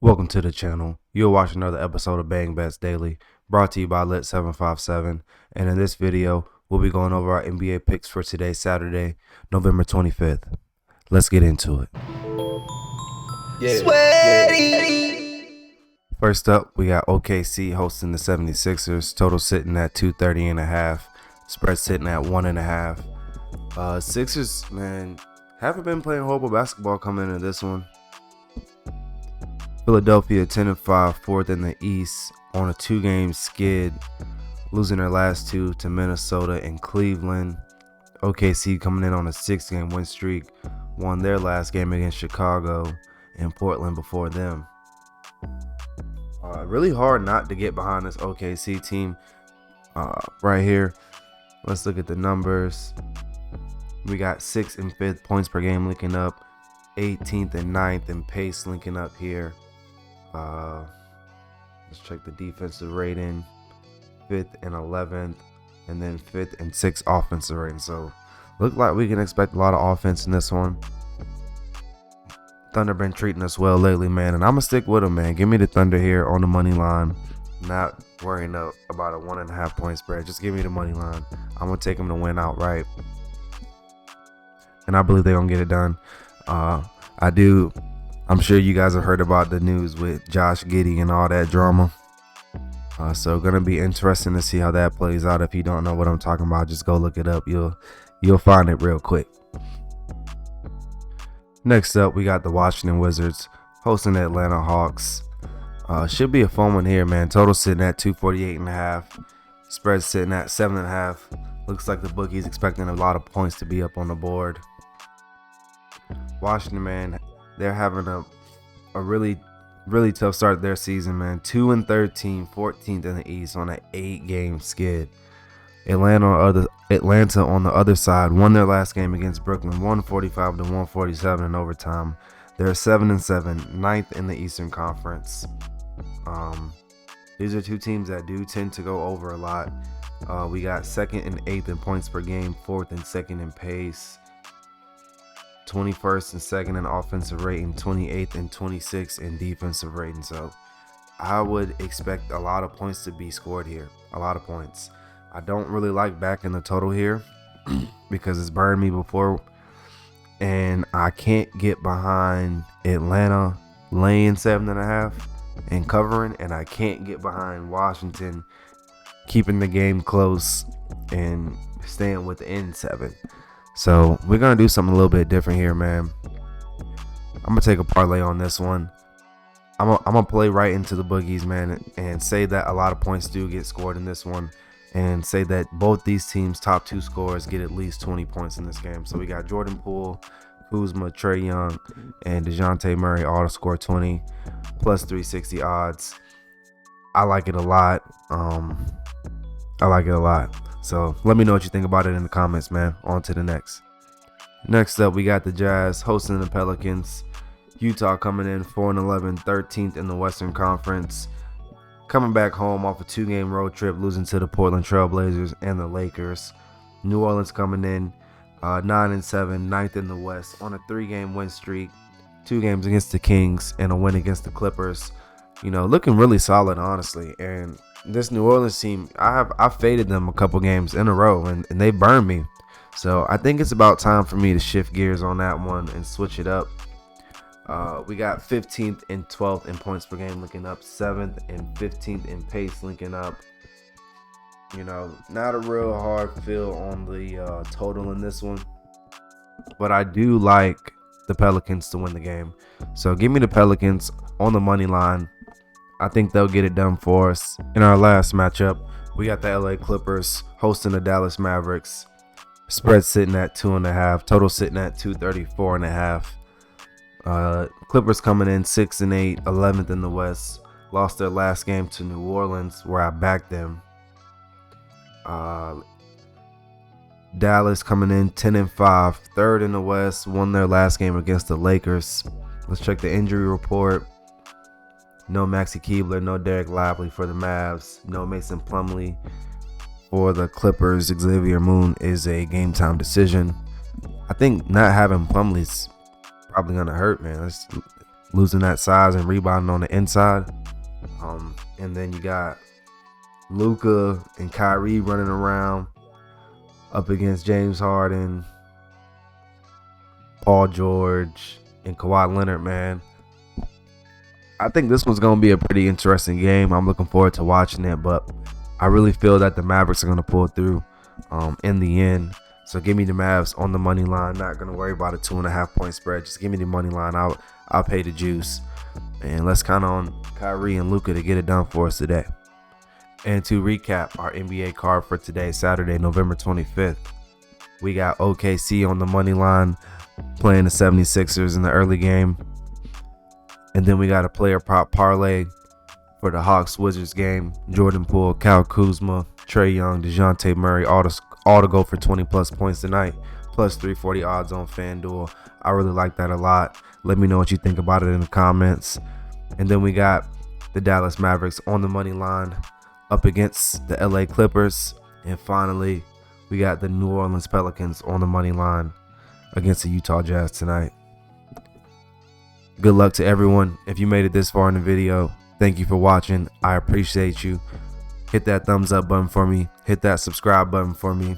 Welcome to the channel. You'll watch another episode of BangBets Daily, brought to you by Lit757. And in this video, we'll be going over our NBA picks for today, Saturday, November 25th. Let's get into it. First up, we got OKC hosting the 76ers. Total sitting at 230.5. Spread sitting at 1.5. Sixers, man, haven't been playing horrible basketball coming into this one. Philadelphia 10-5, fourth in the East on a two-game skid, losing their last two to Minnesota and Cleveland. OKC coming in on a 6-game win streak, won their last game against Chicago and Portland before them. Really hard not to get behind this OKC team right here. Let's look at the numbers. We got 6th and 5th points per game linking up, 18th and 9th in pace linking up here. Let's check the defensive rating, 5th and 11th, and then 5th and 6th offensive rating. So look like we can expect a lot of offense in this one. Thunder been treating us well lately, man, and I'm gonna stick with them, man. Give me the Thunder here on the money line. Not worrying about a 1.5 point spread. Just give me the money line. I'm gonna take them to win outright, and I believe they're gonna get it done. I'm sure you guys have heard about the news with Josh Giddey and all that drama. So gonna be interesting to see how that plays out. If you don't know what I'm talking about, just go look it up. You'll find it real quick. Next up, we got the Washington Wizards hosting the Atlanta Hawks. Should be a fun one here, man. Total sitting at 248.5. Spread sitting at 7.5. Looks like the bookies expecting a lot of points to be up on the board. Washington, man, they're having a really tough start to their season, man. 2-13, 14th in the East on an 8-game skid. Atlanta on the other side won their last game against Brooklyn, 145-147 in overtime. They're 7-7, 9th in the Eastern Conference. These are two teams that do tend to go over a lot. We got 2nd and 8th in points per game, 4th and 2nd in pace, 21st and 2nd in offensive rating, 28th and 26th in defensive rating. So I would expect a lot of points to be scored here. A lot of points. I don't really like backing the total here because it's burned me before, and I can't get behind Atlanta laying 7.5 and covering, and I can't get behind Washington keeping the game close and staying within 7. So we're going to do something a little bit different here, man. I'm going to take a parlay on this one. I'm going to play right into the boogies, man, and say that a lot of points do get scored in this one, and say that both these teams' top 2 scorers get at least 20 points in this game. So we got Jordan Poole, Kuzma, Trae Young, and DeJounte Murray all to score 20, plus 360 odds. I like it a lot. So let me know what you think about it in the comments, man. On to the next. Next up, we got the Jazz hosting the Pelicans. Utah coming in 4-11, 13th in the Western Conference. Coming back home off a 2-game road trip, losing to the Portland Trailblazers and the Lakers. New Orleans coming in 9-7, 9th in the West on a 3-game win streak. 2 games against the Kings and a win against the Clippers. Looking really solid, honestly. And this New Orleans team, I faded them a couple games in a row, and they burned me. So I think it's about time for me to shift gears on that one and switch it up. We got 15th and 12th in points per game linking up, 7th and 15th in pace linking up. Not a real hard feel on the total in this one, but I do like the Pelicans to win the game. So give me the Pelicans on the money line. I think they'll get it done for us. In our last matchup, we got the LA Clippers hosting the Dallas Mavericks. Spread sitting at 2.5, total sitting at 234.5. Clippers coming in 6-8, 11th in the West. Lost their last game to New Orleans, where I backed them. Dallas coming in 10-5, 3rd in the West. Won their last game against the Lakers. Let's check the injury report. No Maxi Keebler, no Derek Lively for the Mavs, no Mason Plumlee for the Clippers. Xavier Moon is a game time decision. I think not having Plumlee's probably gonna hurt, man. losing that size and rebounding on the inside. And then you got Luka and Kyrie running around up against James Harden, Paul George, and Kawhi Leonard, man. I think this one's going to be a pretty interesting game. I'm looking forward to watching it, but I really feel that the Mavericks are going to pull through in the end. So give me the Mavs on the money line. Not going to worry about a 2.5 point spread. Just give me the money line. I'll pay the juice. And let's count on Kyrie and Luka to get it done for us today. And to recap our NBA card for today, Saturday, November 25th, we got OKC on the money line playing the 76ers in the early game. And then we got a player prop parlay for the Hawks-Wizards game. Jordan Poole, Kyle Kuzma, Trae Young, DeJounte Murray, all to go for 20-plus points tonight, plus 340 odds on FanDuel. I really like that a lot. Let me know what you think about it in the comments. And then we got the Dallas Mavericks on the money line up against the LA Clippers. And finally, we got the New Orleans Pelicans on the money line against the Utah Jazz tonight. Good luck to everyone. If you made it this far in the video, thank you for watching. I appreciate you. Hit that thumbs up button for me. Hit that subscribe button for me.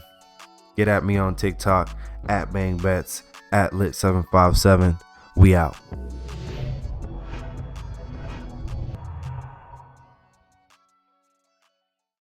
Get at me on TikTok at BangBets, at Lit757. We out.